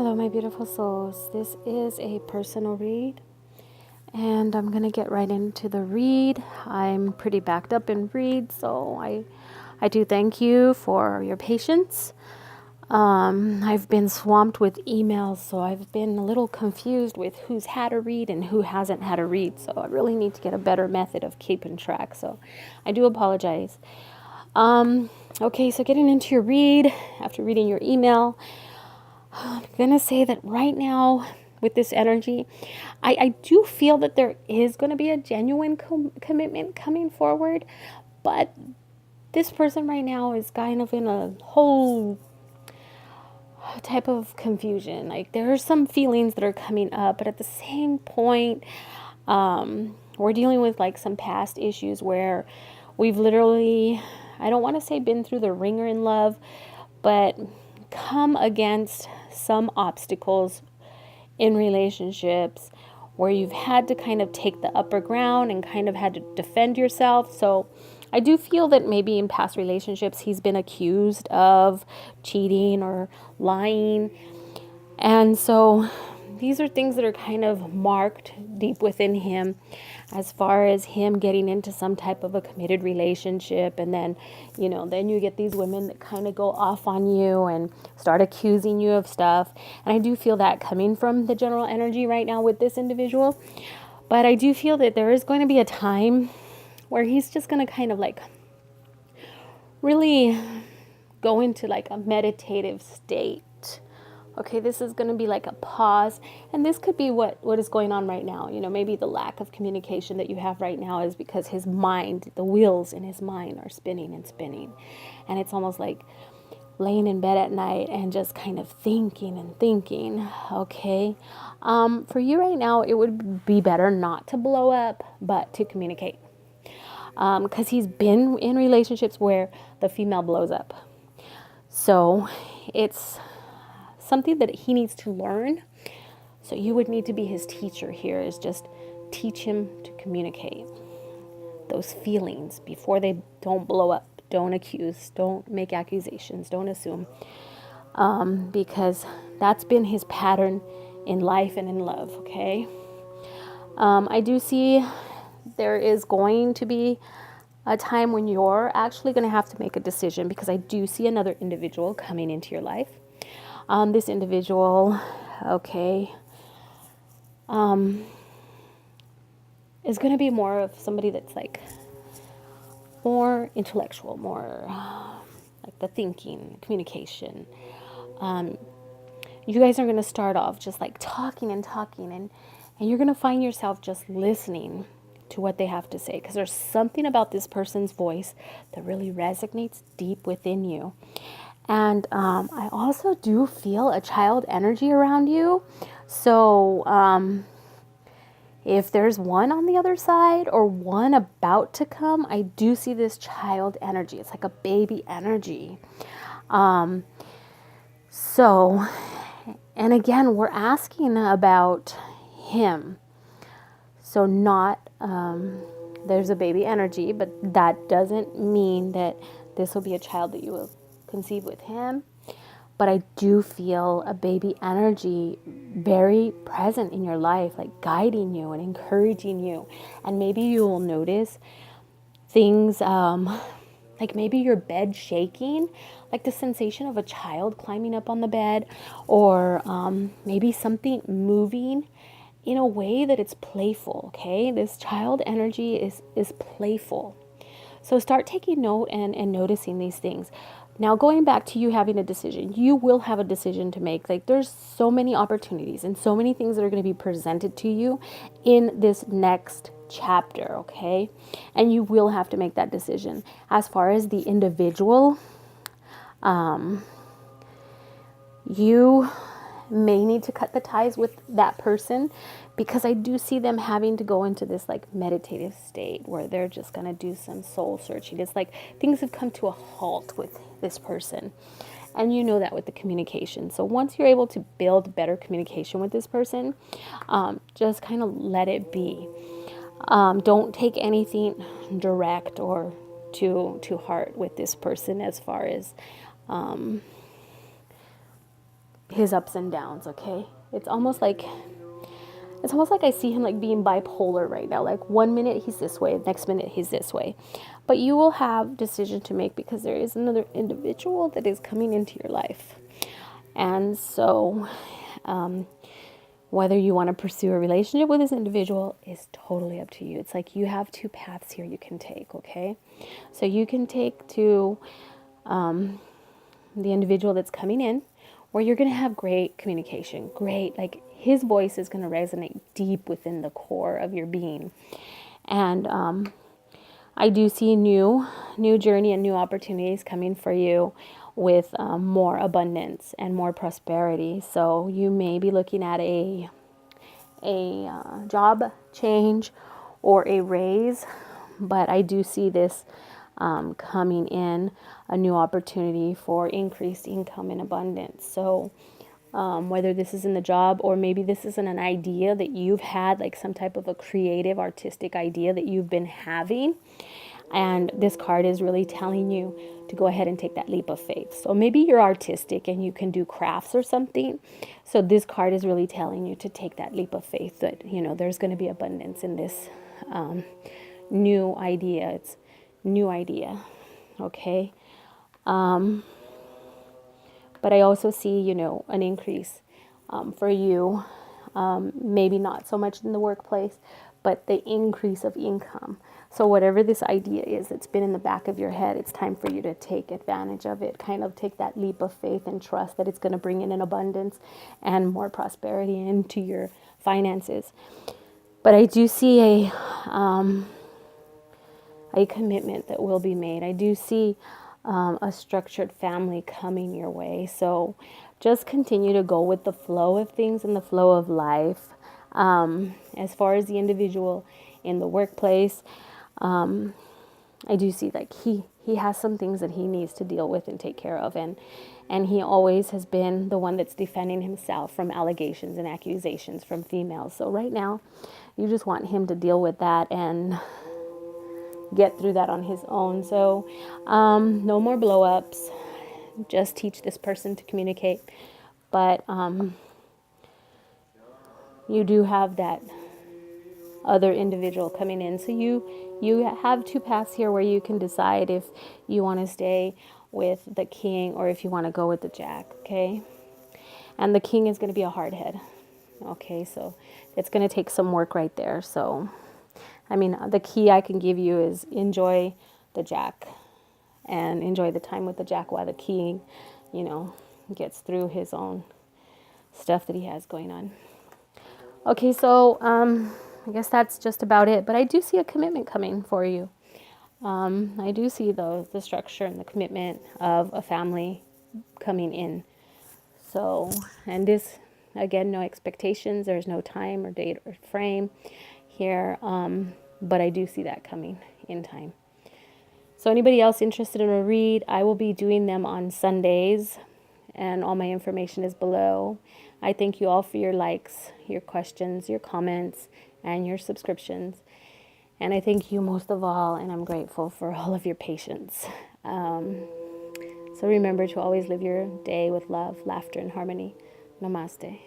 Hello, my beautiful souls. This is a personal read, and I'm going to get right into the read. I'm pretty backed up in read, so I do thank you for your patience. I've been swamped with emails, so I've been a little confused with who's had a read and who hasn't had a read, so I really need to get a better method of keeping track, so I do apologize. Okay, so getting into your read, after reading your email, I'm going to say that right now, with this energy, I do feel that there is going to be a genuine commitment coming forward, but this person right now is kind of in a whole type of confusion. Like, there are some feelings that are coming up, but at the same point, we're dealing with like some past issues where we've literally, I don't want to say been through the ringer in love, but come against some obstacles in relationships where you've had to kind of take the upper ground and kind of had to defend yourself. So I do feel that maybe in past relationships he's been accused of cheating or lying. And so these are things that are kind of marked deep within him as far as him getting into some type of a committed relationship. And then, then you get these women that kind of go off on you and start accusing you of stuff. And I do feel that coming from the general energy right now with this individual. But I do feel that there is going to be a time where he's just going to kind of like really go into like a meditative state. Okay, this is going to be like a pause, and this could be what is going on right now. Maybe the lack of communication that you have right now is because his mind, the wheels in his mind are spinning and spinning, and it's almost like laying in bed at night and just kind of thinking and thinking. Okay, for you right now, it would be better not to blow up, but to communicate, because he's been in relationships where the female blows up. So it's something that he needs to learn. So you would need to be his teacher here, is just teach him to communicate those feelings before they don't blow up. Don't accuse, don't make accusations, don't assume, because that's been his pattern in life and in love. Okay, I do see there is going to be a time when you're actually going to have to make a decision, because I do see another individual coming into your life. This individual, okay, is going to be more of somebody that's like more intellectual, more like the thinking, communication. You guys are going to start off just like talking and talking, and you're going to find yourself just listening to what they have to say, because there's something about this person's voice that really resonates deep within you. And I also do feel a child energy around you. So if there's one on the other side or one about to come, I do see this child energy. It's like a baby energy. So, and again, we're asking about him. So not, there's a baby energy, but that doesn't mean that this will be a child that you will conceive with him. But I do feel a baby energy very present in your life, like guiding you and encouraging you. And maybe you will notice things like maybe your bed shaking, like the sensation of a child climbing up on the bed, or maybe something moving in a way that it's playful. Okay, this child energy is playful. So start taking note and noticing these things. Now, going back to you having a decision, you will have a decision to make. Like, there's so many opportunities and so many things that are going to be presented to you in this next chapter, okay? And you will have to make that decision. As far as the individual, you may need to cut the ties with that person, because I do see them having to go into this like meditative state where they're just going to do some soul searching. It's like things have come to a halt with this person. And you know that with the communication. So once you're able to build better communication with this person, just kind of let it be. Don't take anything direct or to heart with this person as far as his ups and downs, okay? It's almost like I see him like being bipolar right now. Like one minute he's this way, next minute he's this way. But you will have decision to make because there is another individual that is coming into your life. And so whether you want to pursue a relationship with this individual is totally up to you. It's like you have two paths here you can take, okay? So you can take to the individual that's coming in, where you're going to have great communication, great, like his voice is going to resonate deep within the core of your being. And I do see new journey and new opportunities coming for you with more abundance and more prosperity. So you may be looking at a job change or a raise, but I do see this coming in, a new opportunity for increased income and abundance. So whether this is in the job or maybe this isn't an idea that you've had, like some type of a creative artistic idea that you've been having, and this card is really telling you to go ahead and take that leap of faith. So maybe you're artistic and you can do crafts or something. So this card is really telling you to take that leap of faith that, you know, there's going to be abundance in this new idea. It's new idea. Okay. But I also see, you know, an increase for you. Maybe not so much in the workplace, but the increase of income. So whatever this idea is that's been in the back of your head, it's time for you to take advantage of it. Kind of take that leap of faith and trust that it's going to bring in an abundance and more prosperity into your finances. But I do see a commitment that will be made. I do see a structured family coming your way. So just continue to go with the flow of things and the flow of life. As far as the individual in the workplace, I do see like he has some things that he needs to deal with and take care of, and he always has been the one that's defending himself from allegations and accusations from females. So right now, you just want him to deal with that and get through that on his own. So no more blow-ups. Just teach this person to communicate. But you do have that other individual coming in. So you have two paths here where you can decide if you want to stay with the king or if you want to go with the jack, okay? And the king is going to be a hard head, okay? So it's going to take some work right there. So, I mean, the key I can give you is enjoy the jack and enjoy the time with the jack while the king, you know, gets through his own stuff that he has going on. Okay, so I guess that's just about it. But I do see a commitment coming for you. I do see the structure and the commitment of a family coming in. So, and this, again, no expectations. There's no time or date or frame here. But I do see that coming in time. So anybody else interested in a read, I will be doing them on Sundays. And all my information is below. I thank you all for your likes, your questions, your comments, and your subscriptions. And I thank you most of all, and I'm grateful for all of your patience. So remember to always live your day with love, laughter, and harmony. Namaste.